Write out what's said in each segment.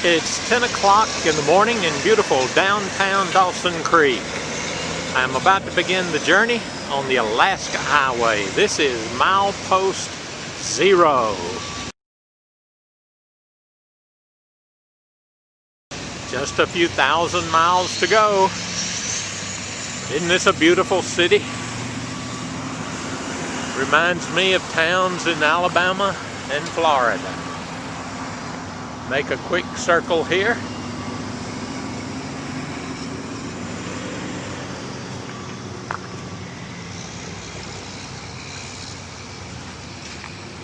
It's 10 o'clock in the morning in beautiful downtown Dawson Creek. I'm about to begin the journey on the Alaska Highway. This is milepost 0. Just a few thousand miles to go. Isn't this a beautiful city? Reminds me of towns in Alabama and Florida. Make a quick circle here.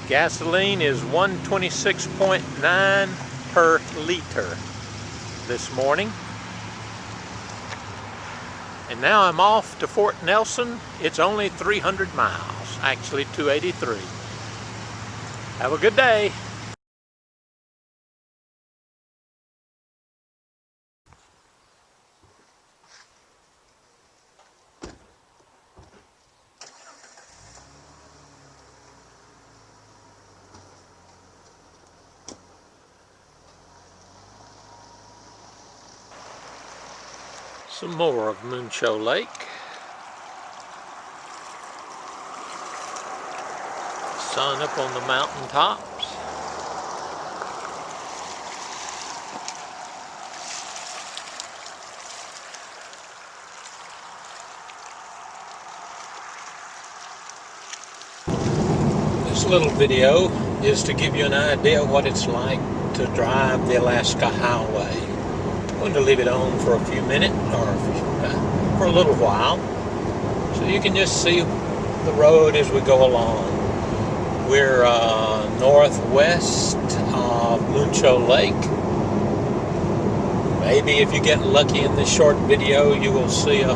Gasoline is 126.9 per liter this morning. And now I'm off to Fort Nelson. It's only 300 miles, actually 283. Have a good day. Some more of Mooncho Lake. Sun up on the mountain tops. This little video is to give you an idea of what it's like to drive the Alaska Highway. I'm going to leave it on for a few minutes, or for a little while, so you can just see the road as we go along. We're northwest of Mooncho Lake. Maybe if you get lucky in this short video, you will see a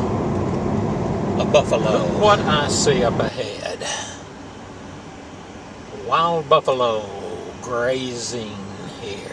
buffalo. Look what I see up ahead. Wild buffalo grazing here.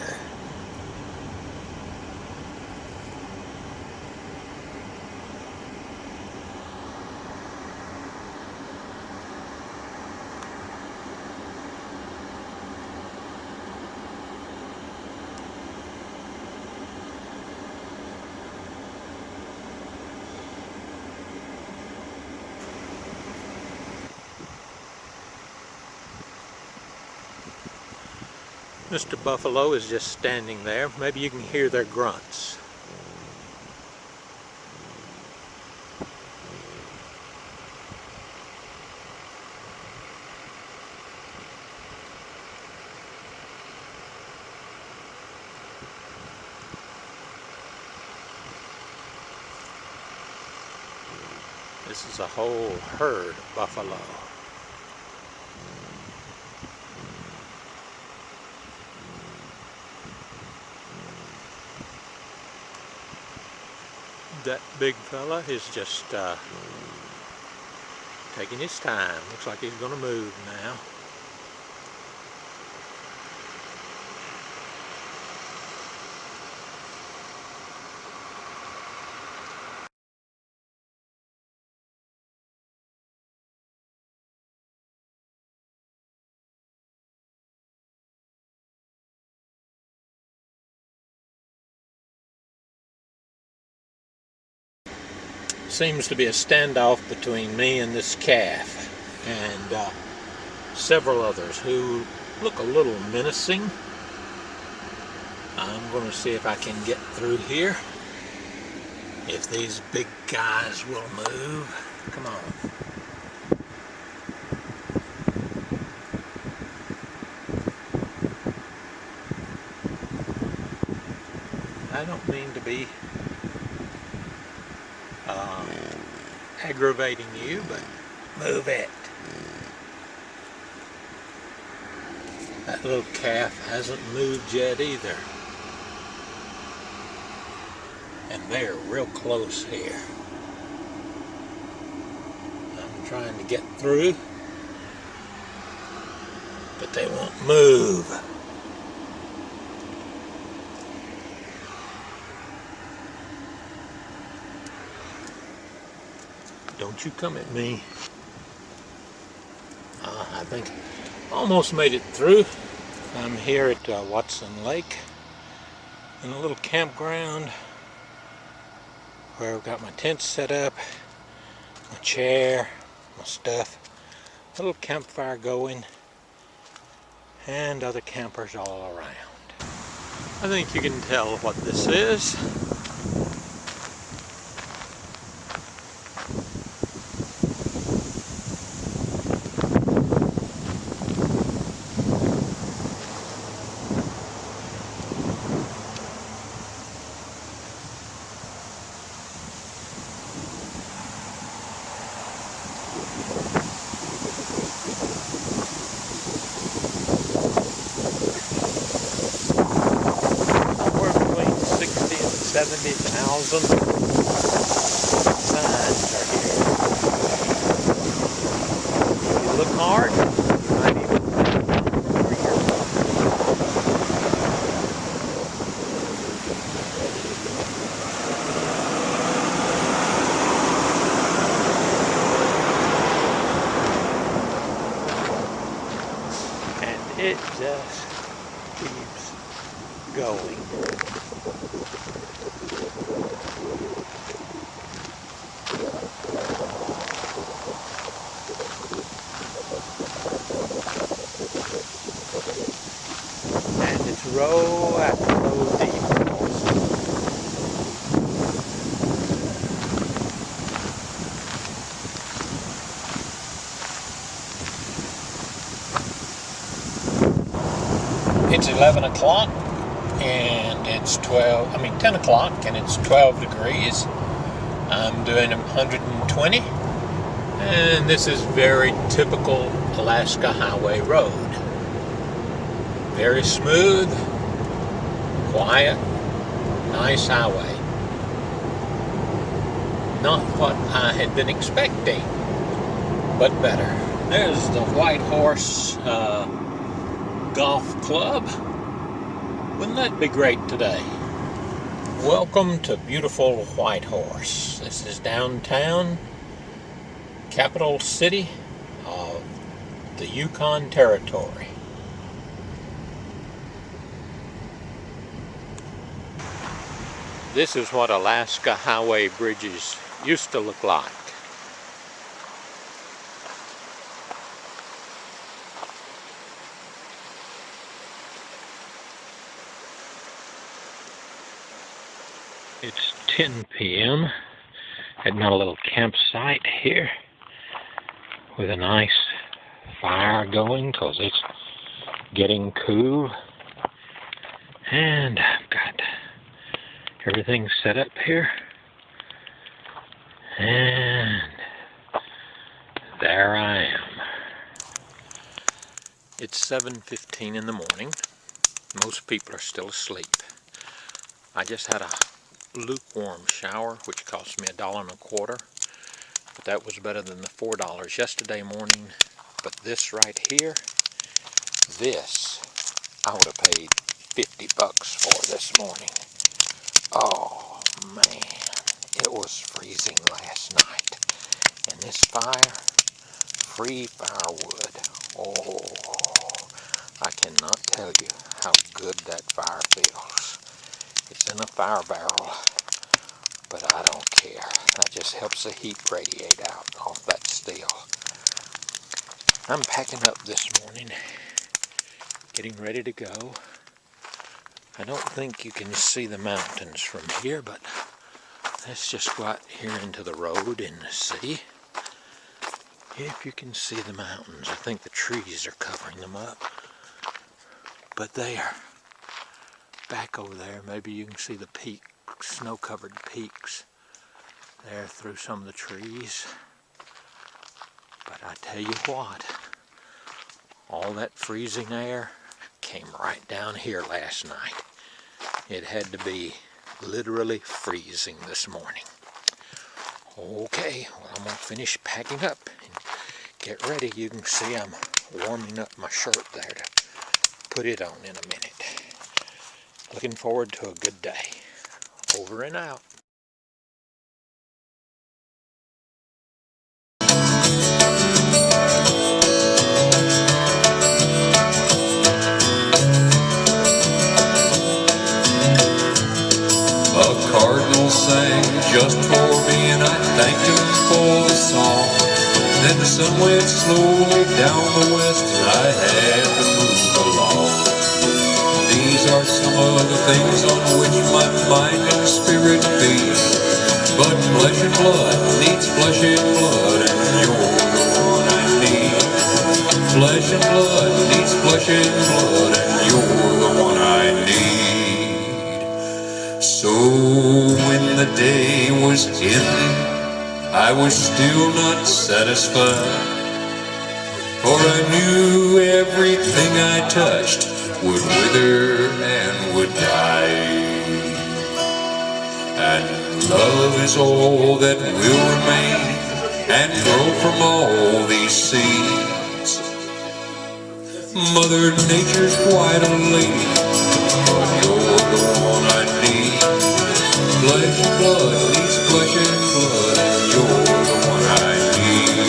Mr. Buffalo is just standing there. Maybe you can hear their grunts. This is a whole herd of buffalo. That big fella is just taking his time. Looks like he's going to move now. Seems to be a standoff between me and this calf and several others who look a little menacing. I'm going to see if I can get through here, if these big guys will move. Come on. I don't mean to be aggravating you, but move it. That little calf hasn't moved yet either. And they're real close here. I'm trying to get through, but they won't move. Don't you come at me. I think almost made it through. I'm here at Watson Lake. in a little campground where I've got my tent set up, my chair, my stuff, a little campfire going, and other campers all around. I think you can tell what this is. Somewhere between 60 and 70,000 signs are here. If you look hard, you might even find one over here. And it just keeps going. And it's row after row deep also. It's 11 o'clock and it's 10 o'clock and it's 12 degrees. I'm doing 120, and this is very typical Alaska Highway road. Very smooth, quiet, nice highway. Not what I had been expecting, but better. There's the White Horse Golf Club. Wouldn't that be great today? Welcome to beautiful White Horse. This is downtown, capital city of the Yukon Territory. This is what Alaska highway bridges used to look like. It's 10 p.m. at my little campsite here with a nice fire going because it's getting cool. And I've got everything set up here. And there I am. It's 7:15 in the morning. Most people are still asleep. I just had a lukewarm shower, which cost me $1.25, but that was better than the $4 yesterday morning. But this right here, this I would have paid $50 for this morning. Oh man, it was freezing last night, and this fire, free firewood. Oh, I cannot tell you how good that fire feels. It's in a fire barrel, but I don't care. That just helps the heat radiate out off that steel. I'm packing up this morning, getting ready to go. I don't think you can see the mountains from here, but let's just go out here into the road in the city. If you can see the mountains, I think the trees are covering them up, but they are back over there. Maybe you can see the peak, snow-covered peaks there through some of the trees. But I tell you what, all that freezing air came right down here last night. It had to be literally freezing this morning. Okay, well, I'm gonna finish packing up and get ready. You can see I'm warming up my shirt there to put it on in a minute. Looking forward to a good day. Over and out. sang just for me, and I thanked him for the song. Then the sun went slowly down the west, and I had to move along. These are some of the things on which my mind and spirit feed. But flesh and blood needs flesh and blood, and you're the one I need. Flesh and blood needs flesh and blood, and you're the one I need. So when the day was ending, I was still not satisfied, for I knew everything I touched would wither and would die. And love is all that will remain and grow from all these seeds. Mother Nature's quite a lady, but you're the one I need. Flesh and blood needs flesh and blood, and you're the one I need.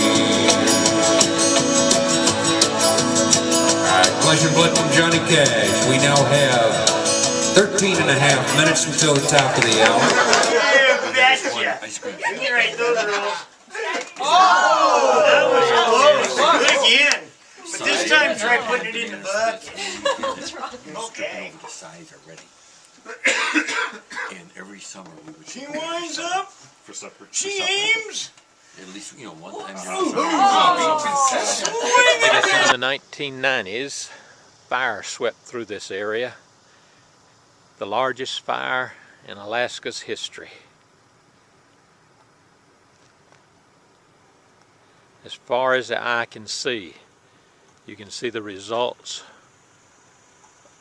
Alright, Flesh and Blood from Johnny Cash. We now have 13 and a half minutes until the top of the hour. Yeah, betcha. You write those rules. Oh, that was close. Good again. But this time try putting it in the bucket. Okay. The sides are ready. And every summer we would. She winds up. For supper. She aims. At least, one time during summer. In the 1990s, fire swept through this area. The largest fire in Alaska's history. As far as the eye can see, you can see the results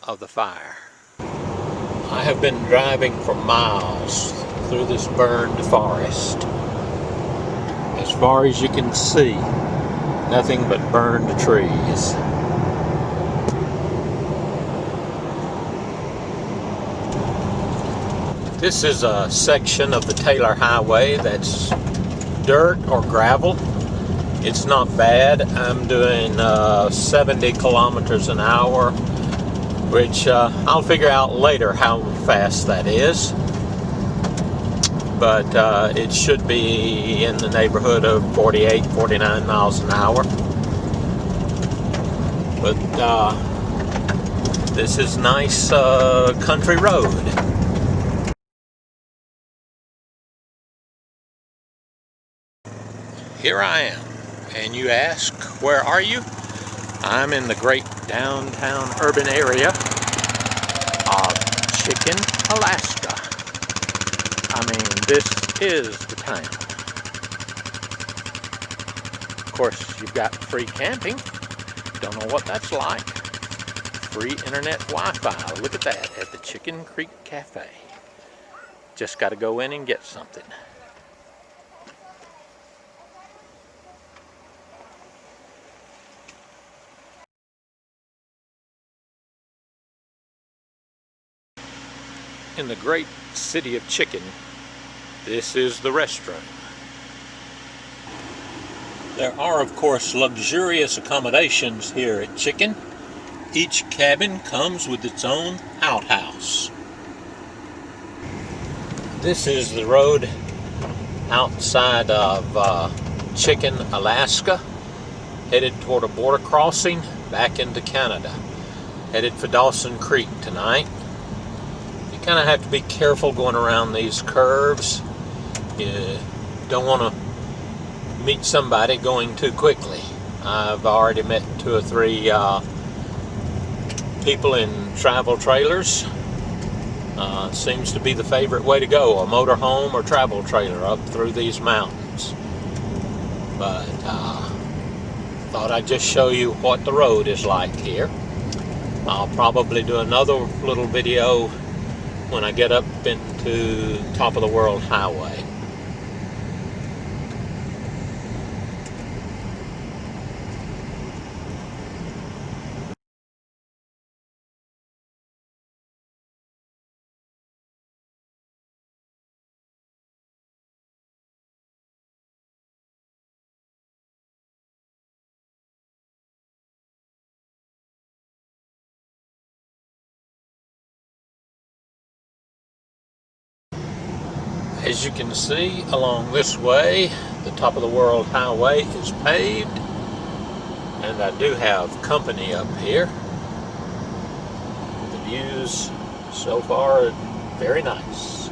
of the fire. I have been driving for miles through this burned forest. As far as you can see, nothing but burned trees. This is a section of the Taylor Highway that's dirt or gravel. It's not bad. I'm doing 70 kilometers an hour, which I'll figure out later how fast that is. But it should be in the neighborhood of 48, 49 miles an hour. But this is nice country road. Here I am, and you ask, where are you? I'm in the great downtown urban area of Chicken, Alaska. I mean, this is the town. Of course, you've got free camping. Don't know what that's like. Free internet Wi-Fi. Look at that at the Chicken Creek Cafe. Just got to go in and get something. In the great city of Chicken, this is the restroom. There are, of course, luxurious accommodations here at Chicken. Each cabin comes with its own outhouse. This is the road outside of Chicken, Alaska, headed toward a border crossing back into Canada. Headed for Dawson Creek tonight. You kind of have to be careful going around these curves. You don't want to meet somebody going too quickly. I've already met 2 or 3 people in travel trailers. Seems to be the favorite way to go, a motorhome or travel trailer up through these mountains. But thought I'd just show you what the road is like here. I'll probably do another little video when I get up into Top of the World Highway. As you can see along this way, the top of the world highway is paved, and I do have company up here. The views so far are very nice.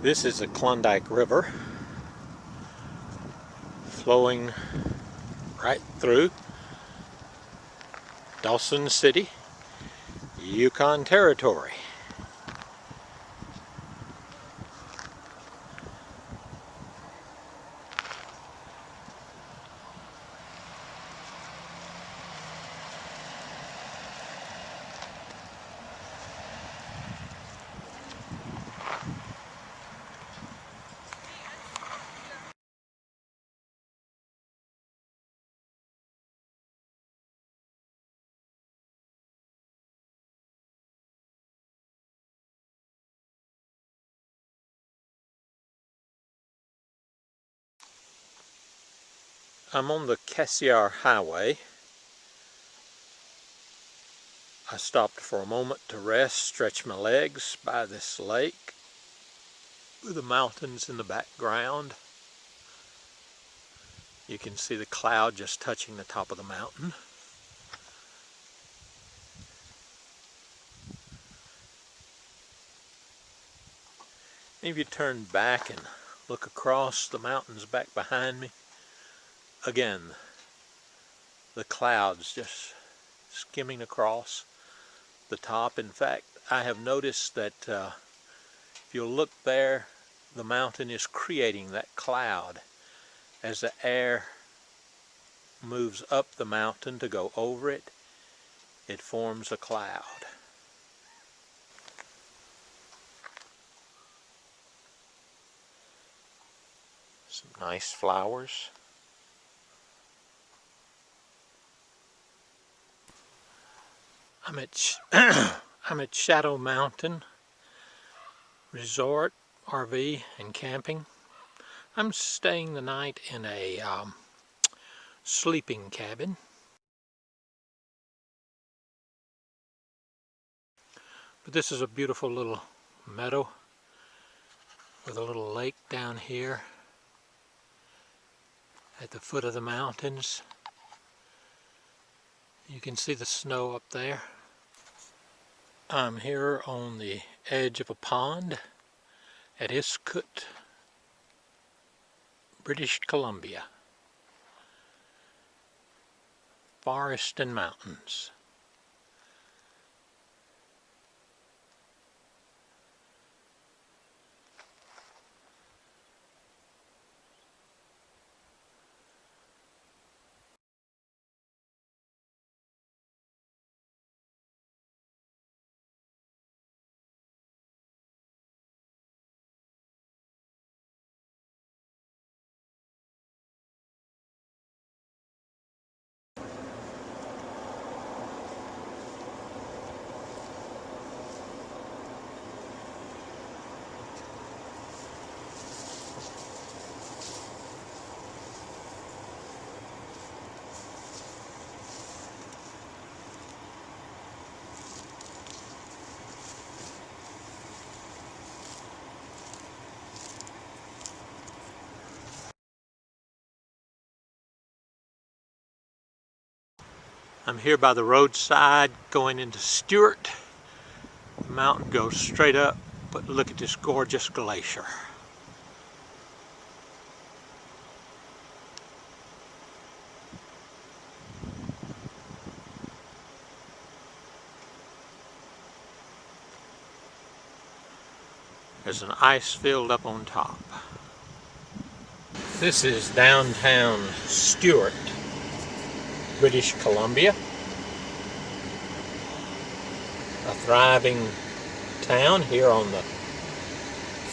This is the Klondike River flowing right through Dawson City, Yukon Territory. I'm on the Cassiar Highway. I stopped for a moment to rest, stretch my legs by this lake with the mountains in the background. You can see the cloud just touching the top of the mountain. If you turn back and look across the mountains back behind me, again, the clouds just skimming across the top. In fact, I have noticed that if you look there, the mountain is creating that cloud. As the air moves up the mountain to go over it, it forms a cloud. Some nice flowers. I'm at Shadow Mountain Resort, RV and camping. I'm staying the night in a sleeping cabin. But this is a beautiful little meadow with a little lake down here at the foot of the mountains. You can see the snow up there. I'm here on the edge of a pond at Iskut, British Columbia. Forest and mountains. I'm here by the roadside going into Stewart. The mountain goes straight up, but look at this gorgeous glacier. There's an ice field up on top. This is downtown Stewart, British Columbia. A thriving town here on the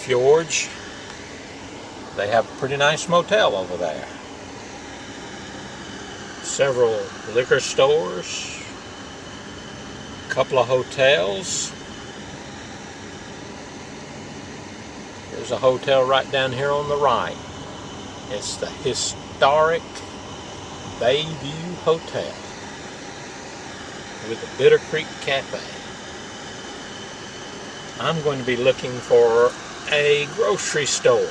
fjords. They have a pretty nice motel over there. Several liquor stores, a couple of hotels. There's a hotel right down here on the right. It's the historic Bayview Hotel with the Bitter Creek Cafe. I'm going to be looking for a grocery store.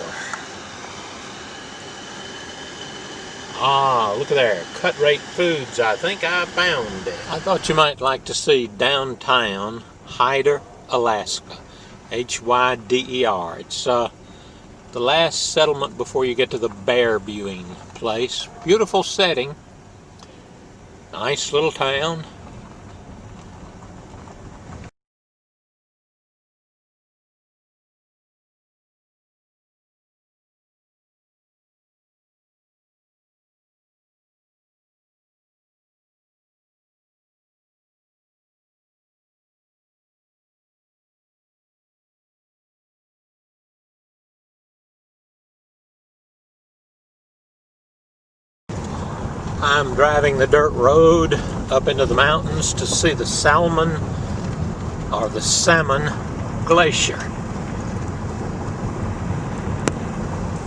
Ah, look at there, Cut Rate Foods. I think I found it. I thought you might like to see downtown Hyder, Alaska. H-Y-D-E-R. It's the last settlement before you get to the bear viewing place. Beautiful setting. Nice little town. I'm driving the dirt road up into the mountains to see the Salmon Glacier.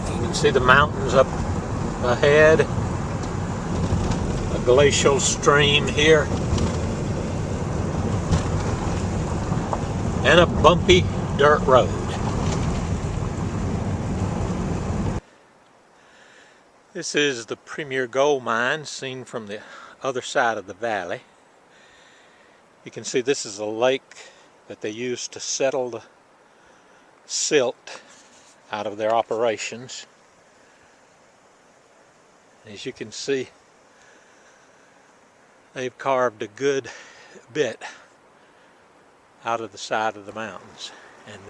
You can see the mountains up ahead, a glacial stream here, and a bumpy dirt road. This is the Premier Gold Mine seen from the other side of the valley. You can see this is a lake that they used to settle the silt out of their operations. As you can see, they've carved a good bit out of the side of the mountains. And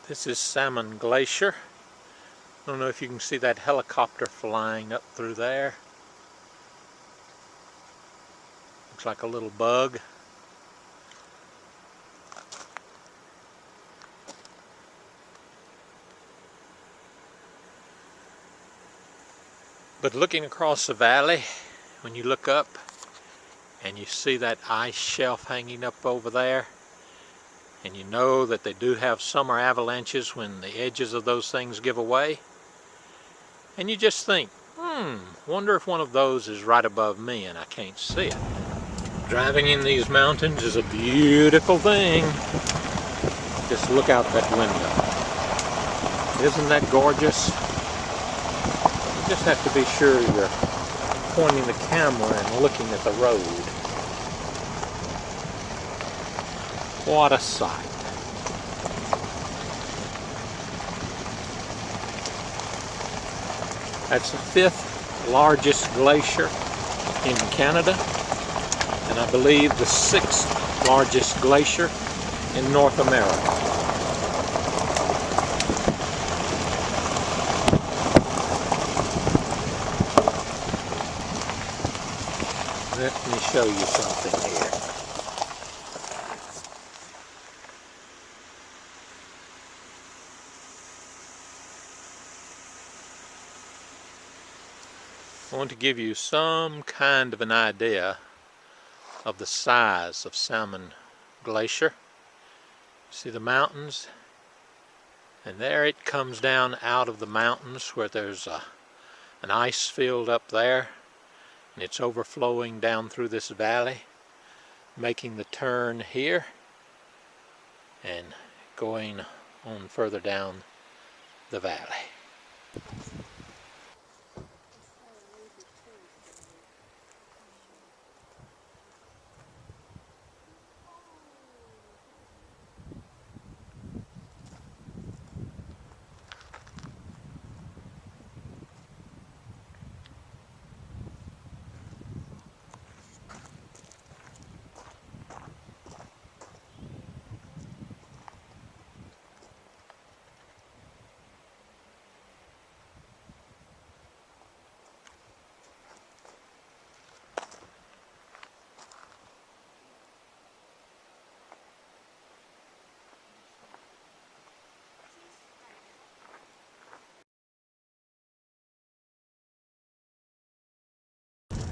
this is Salmon Glacier. I don't know if you can see that helicopter flying up through there. Looks like a little bug. But looking across the valley, when you look up and you see that ice shelf hanging up over there, and you know that they do have summer avalanches when the edges of those things give away, and you just think, wonder if one of those is right above me and I can't see it. Driving in these mountains is a beautiful thing. Just look out that window. Isn't that gorgeous? You just have to be sure you're pointing the camera and looking at the road. What a sight. That's the 5th largest glacier in Canada, and I believe the 6th largest glacier in North America. Let me show you something here. I want to give you some kind of an idea of the size of Salmon Glacier. See the mountains? And there it comes down out of the mountains where there's an ice field up there, and it's overflowing down through this valley, making the turn here and going on further down the valley.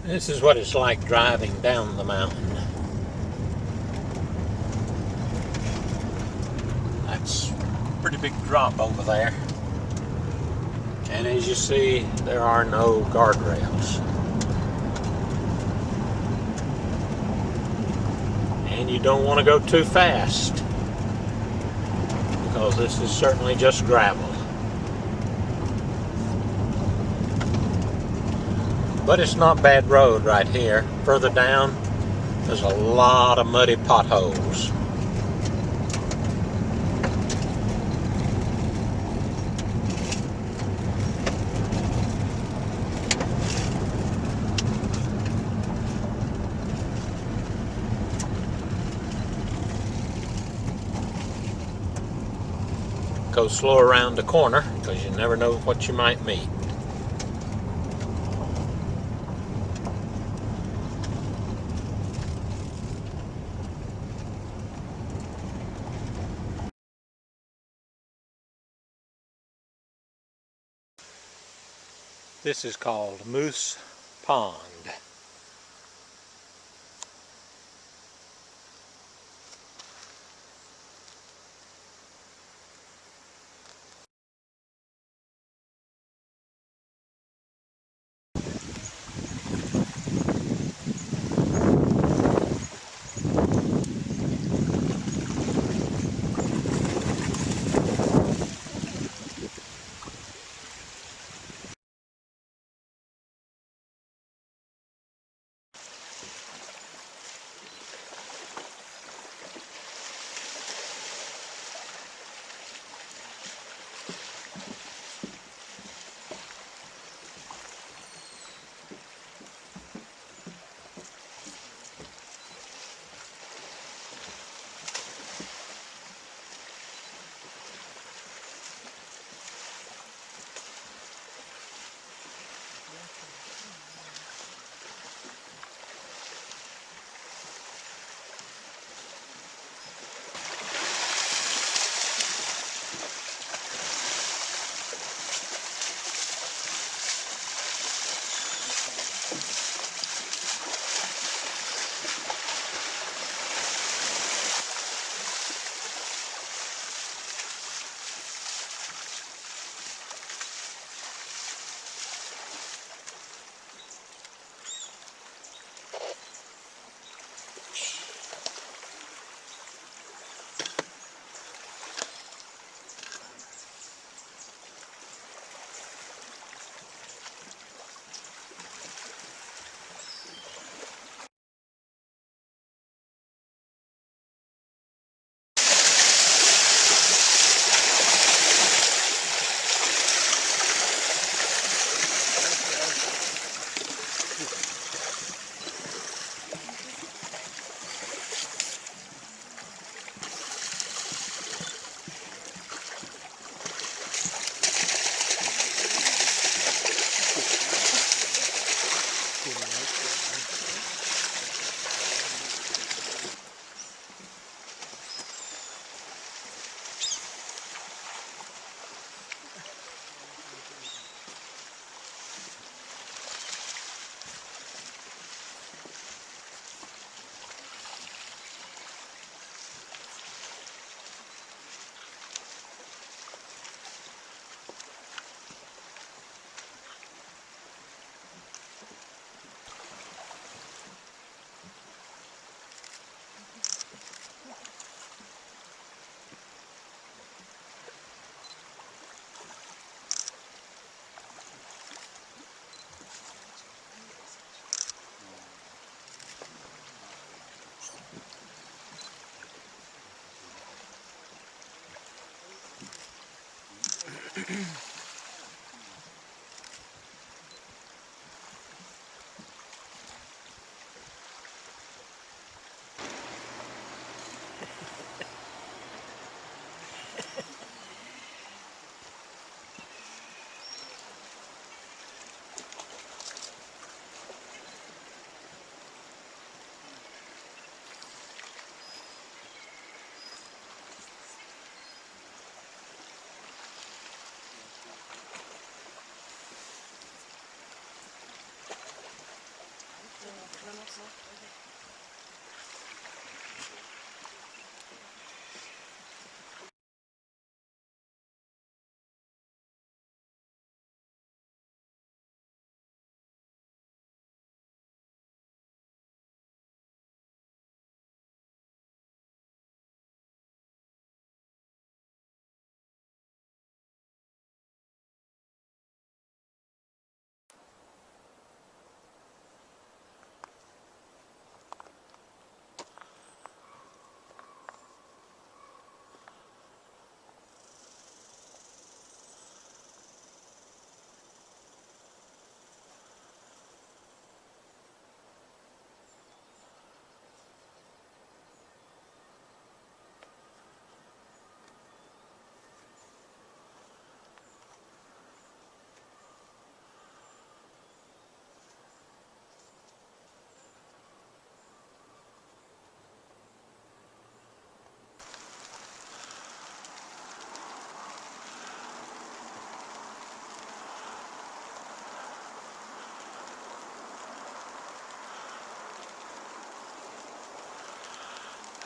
This is what it's like driving down the mountain. That's a pretty big drop over there. And as you see, there are no guardrails. And you don't want to go too fast, because this is certainly just gravel. But it's not bad road right here. Further down, there's a lot of muddy potholes. Go slow around the corner, because you never know what you might meet. This is called Moose Pond.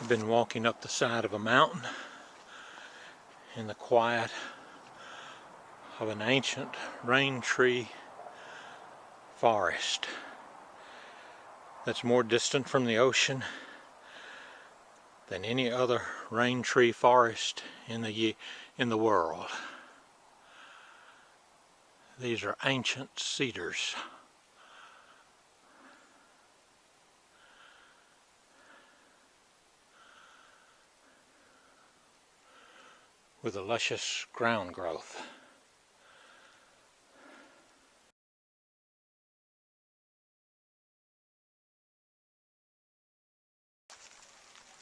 I've been walking up the side of a mountain in the quiet of an ancient rain tree forest that's more distant from the ocean than any other rain tree forest in the world. These are ancient cedars. With a luscious ground growth.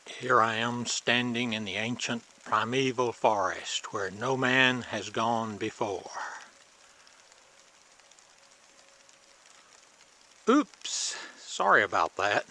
Here I am standing in the ancient primeval forest where no man has gone before. Oops, sorry about that.